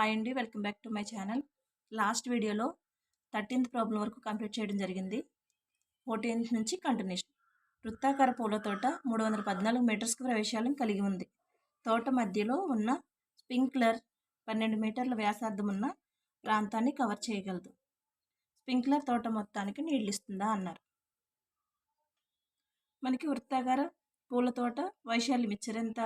Hi అండి, welcome back to my channel. Last వీడియోలో 13th problem వరకు కంప్లీట్ చేయడం జరిగింది. 14th నుంచి కంటిన్యూషన్. వృత్తాకార పూల తోట 314 మీటర్స్ ప్రవేశాలను కలిగి ఉంది. తోట మధ్యలో ఉన్న స్ప్రింక్లర్ 12 మీటర్ల వ్యాసార్థం ఉన్న ప్రాంతాన్ని కవర్ చేయగలదు. స్ప్రింక్లర్ తోట మొత్తానికి నీళ్ళు ఇస్తుందా అన్నారు. మనకి వృత్తాకార పూల తోట వైశాల్యం ఇచ్చారు ఎంత?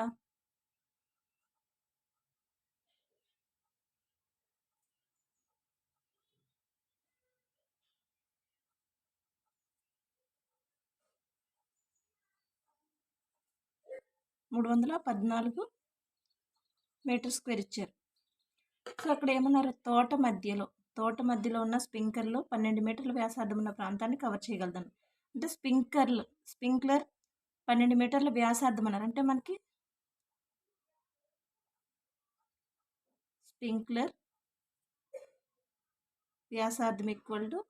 314 మీటర్ స్క్వేర్ ఇచ్చారు. సో అక్కడ ఏమన్నారు, తోట మధ్యలో ఉన్న స్ప్రింక్లర్లో 12 మీటర్ల వ్యాసార్థం ఉన్న ప్రాంతాన్ని కవర్ చేయగలదని. అంటే స్ప్రింక్లర్ 12 మీటర్ల వ్యాసార్థం అన్నారు. అంటే మనకి స్ప్రింక్లర్ వ్యాసార్థం equal to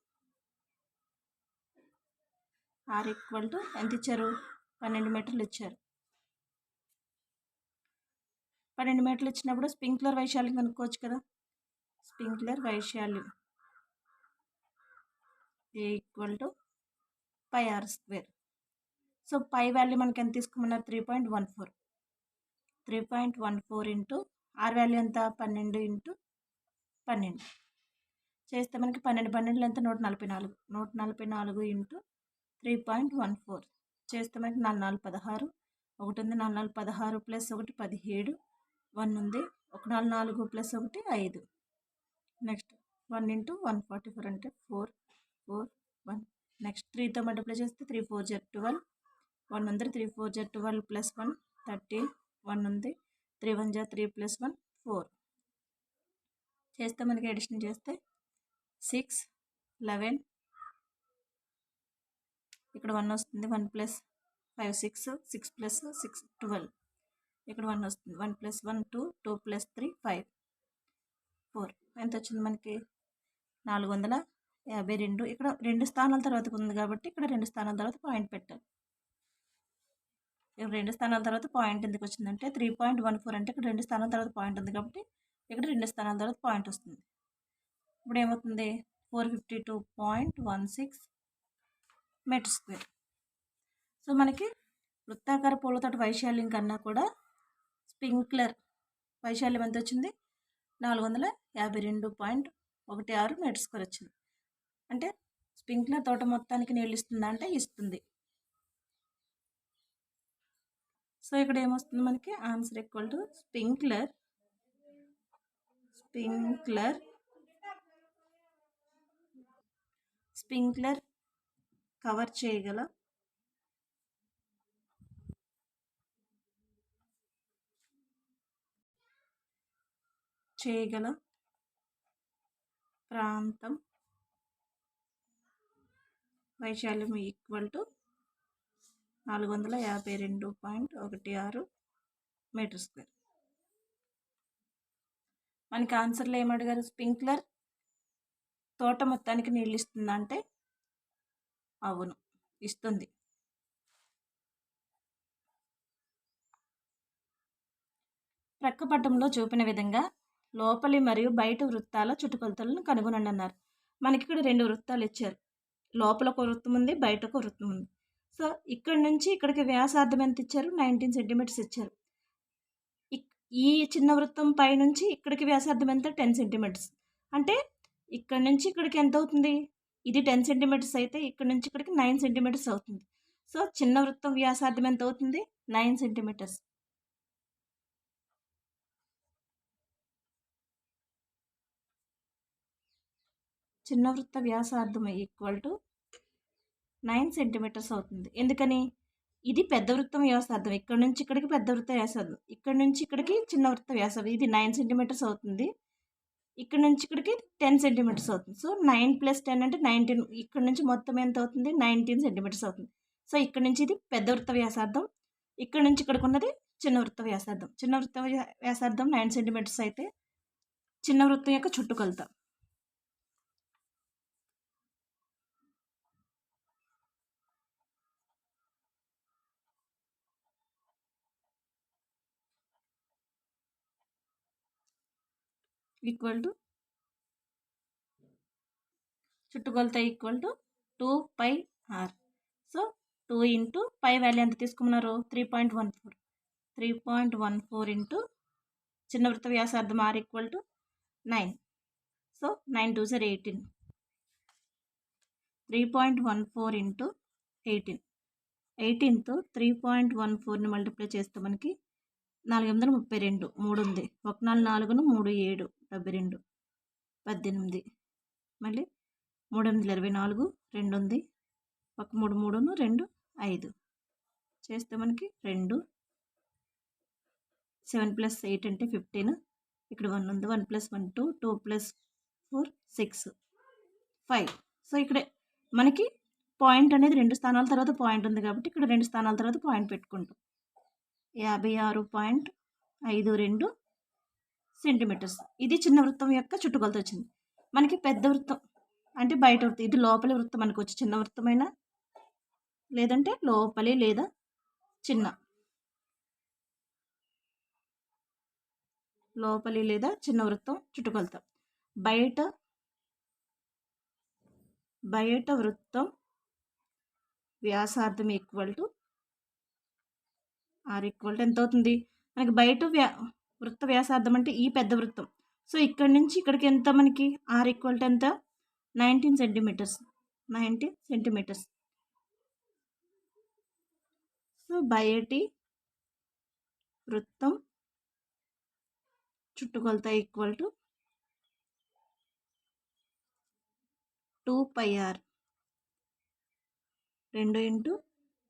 R equal to ఎంత ఇచ్చారు? 12 మీటర్లు ఇచ్చారు. 12 మీటర్లు ఇచ్చినప్పుడు స్ప్రింక్లర్ వైశాల్యం కనుక్కోవచ్చు కదా. స్ప్రింక్లర్ వైశాల్యం equal to pi R square. So pi value మనకి ఎంత తీసుకోమన్నారు? 3.14. 3.14 ఇంటూ ఆర్ వాల్యూ ఎంత? 12 ఇంటూ 12 చేస్తే మనకి 12 ఎంత? 144. 144 ఇంటూ 3.14 చేస్తే మనకి 4 16 ఒకటి ఉంది, 4 16 ప్లస్ 1 17, 1 ఉంది, 1 4 ప్లస్ 1 5. నెక్స్ట్ 1 ఇంటూ 144 అంటే 4 4 1. నెక్స్ట్ 3తో మల్టిప్లై చేస్తే 3 4 జర్ 12, 1 ఉంది, 3 4 జర్ 12 ప్లస్ 1 13, 1 ఉంది, 3 1 జర్ 3 ప్లస్ 1 4 చేస్తే మనకి అడిషన్ చేస్తే 6 11, ఇక్కడ 1 వస్తుంది, 1 ప్లస్ 5 6, 6 ప్లస్ 6 12, ఇక్కడ 1 వస్తుంది, 1 ప్లస్ 1 2, 2 ప్లస్ 3 5 4. ఎంత వచ్చింది మనకి? 452. ఇక్కడ 2 స్థానాల తర్వాత ఉంది కాబట్టి ఇక్కడ 2 స్థానాల తర్వాత పాయింట్ పెట్టాలి. ఇక్కడ 2 స్థానాల తర్వాత పాయింట్ ఎందుకు వచ్చిందంటే 3.14 అంటే ఇక్కడ 2 స్థానాల తర్వాత పాయింట్ ఉంది కాబట్టి ఇక్కడ 2 స్థానాల తర్వాత పాయింట్ వస్తుంది. ఇప్పుడు ఏమవుతుంది? 452.16 మీటర్ స్క్వేర్. సో మనకి వృత్తాకార పూలతోట వైశాల్యం కన్నా కూడా స్ప్రింక్లర్ వైశాల్యం ఎంత వచ్చింది? 452.16 మీటర్ స్క్వేర్ వచ్చింది. అంటే స్ప్రింక్లర్ తోట మొత్తానికి నీళ్ళు ఇస్తుందా అంటే ఇస్తుంది. సో ఇక్కడ ఏమొస్తుంది మనకి? Answer equal to sprinkler cover చేయగల ప్రాంతం వైశాల్యం ఈక్వల్ టు 452.16 మీటర్ స్క్వేర్. మనకి ఆన్సర్లో ఏమడిగారు? స్ప్రింక్లర్ తోట మొత్తానికి నీళ్ళు ఇస్తుందా అంటే అవును, ఇస్తుంది. ప్రక్క పటంలో చూపిన విధంగా లోపలి మరియు బయట వృత్తాల చుట్టుకొలతలను కనుగొనండి అన్నారు. మనకి ఇక్కడ 2 వృత్తాలు ఇచ్చారు. లోపల ఒక వృత్తం ఉంది, బయట ఒక వృత్తం ఉంది. సో ఇక్కడ నుంచి ఇక్కడికి వ్యాసార్థం ఎంత ఇచ్చారు? 19 సెంటీమీటర్స్ ఇచ్చారు. ఈ చిన్న వృత్తం పై నుంచి ఇక్కడికి వ్యాసార్థం ఎంత? 10 సెంటీమీటర్స్. అంటే ఇక్కడ నుంచి ఇక్కడికి ఎంత అవుతుంది? ఇది 10 సెంటీమీటర్స్ అయితే ఇక్కడ నుంచి ఇక్కడికి 9 సెంటీమీటర్స్ అవుతుంది. సో చిన్న వృత్తం వ్యాసార్థం ఎంత అవుతుంది? 9 సెంటీమీటర్స్. చిన్న వృత్త వ్యాసార్థం ఈక్వల్ టు 9 సెంటీమీటర్స్ అవుతుంది. ఎందుకని? ఇది పెద్ద వృత్తం వ్యాసార్థం, ఇక్కడ నుంచి ఇక్కడికి పెద్ద వృత్త వ్యాసార్థం, ఇక్కడ నుంచి ఇక్కడికి చిన్న వృత్త వ్యాసార్థం. ఇది 9 సెంటీమీటర్స్ అవుతుంది, ఇక్కడ నుంచి ఇక్కడికి 10 సెంటీమీటర్స్ అవుతుంది. సో 9 + 10 అంటే 19. ఇక్కడ నుంచి మొత్తం ఎంత అవుతుంది? 19 సెంటీమీటర్స్ అవుతుంది. సో ఇక్కడ నుంచి ఇది పెద్ద వృత్త వ్యాసార్థం, ఇక్కడ నుంచి ఇక్కడికి ఉన్నది చిన్న వృత్త వ్యాసార్థం. చిన్న వృత్త వ్యాసార్థం 9 సెంటీమీటర్స్ అయితే చిన్న వృత్తం యొక్క చుట్టుకొలత ఈక్వల్ టు చుట్టుకొలత equal to 2πr. So 2 into pi value ఎంత తీసుకున్నారు 3.14. 3.14 ఇంటూ చిన్న వృత్త వ్యాసార్థం r ఈక్వల్ టు 9. సో 9 2 సార్ 18. 3.14 ఇంటూ 18. 18తో 3.14ని మల్టిప్లై చేస్తే మనకి 432. 3 ఉంది. 1 4 4 3 7 72 18. మళ్ళీ 3 8 24 2 ఉంది. 1 3 3 2 5 చేస్తే మనకి 2 7 + 8 అంటే 15. ఇక్కడ 1 ఉంది. 1 + 1 2 2 + 4 6 5. సో ఇక్కడ మనకి పాయింట్ అనేది 2 స్థానాల తర్వాత పాయింట్ ఉంది కాబట్టి ఇక్కడ 2 స్థానాల తర్వాత పాయింట్ పెట్టుకుంటాం. 56.52 సెంటీమీటర్స్. ఇది చిన్న వృత్తం యొక్క చుట్టుకొలత వచ్చింది. మనకి పెద్ద వృత్తం అంటే బయట వృత్తం, ఇది లోపలి వృత్తం అనుకోవచ్చు. చిన్న వృత్తమైనా లేదంటే లోపలి లేదా చిన్న లోపలి లేదా చిన్న వృత్తం చుట్టుకొలత. బయట వృత్తం వ్యాసార్థం equal to r equal to ఎంత అవుతుంది మనకి బయట వృత్త వ్యాసార్థం అంటే ఈ పెద్ద వృత్తం. సో ఇక్కడి నుంచి ఇక్కడికి ఎంత మనకి r ఈక్వల్ టు ఎంత 19 సెంటీమీటర్స్. 19 సెంటీమీటర్స్. సో బయటి వృత్తం చుట్టుకొలత equal to 2πr. 2 into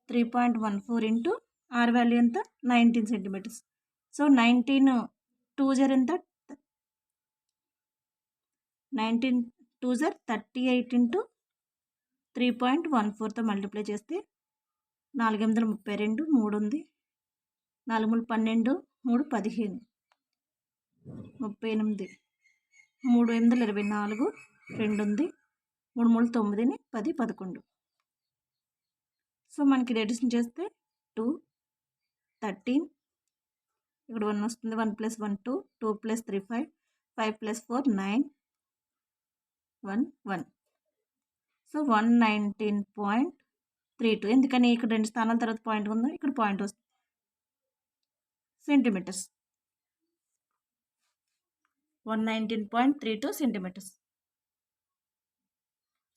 3.14 into r value ఎంత 19 సెంటీమీటర్స్. సో 19 2 జర్ ఎంత 19 2 జర్ 38 ఇంటూ 3.14తో మల్టిప్లై చేస్తే 4 8 32 3 ఉంది. 4 3 12 3 15 38 3 8 24 2 ఉంది. 3 3 9 10 11. సో మనకి రెడ్యూషన్ చేస్తే 2 13 ఇక్కడ 1 వస్తుంది. 1 + 1 2 2 + 3 5 5 + 4 9 1 1. సో 119.32. ఎందుకని ఇక్కడ 2 స్థానాల తర్వాత పాయింట్ ఉంది, ఇక్కడ పాయింట్ వస్తుంది సెంటీమీటర్స్. 119.32 సెంటీమీటర్స్.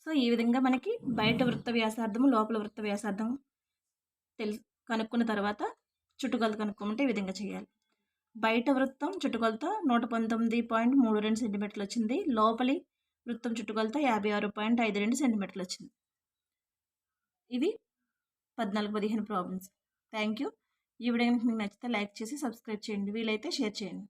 సో ఈ విధంగా మనకి బయట వృత్త వ్యాసార్థము లోపల వృత్త వ్యాసార్థం కనుక్కున్న తర్వాత చుట్టుకొలత కనుక్కోమంటే ఈ విధంగా చేయాలి. బయట వృత్తం చుట్టుకొలత 119.32 సెంటీమీటర్లు వచ్చింది. లోపలి వృత్తం చుట్టుకొలత 56.52 సెంటీమీటర్లు వచ్చింది. ఇవి 14-15 ప్రాబ్లమ్స్. Thank you. ఈ వీడియో మీకు నచ్చితే లైక్ చేసి సబ్స్క్రైబ్ చేయండి. వీలైతే షేర్ చేయండి.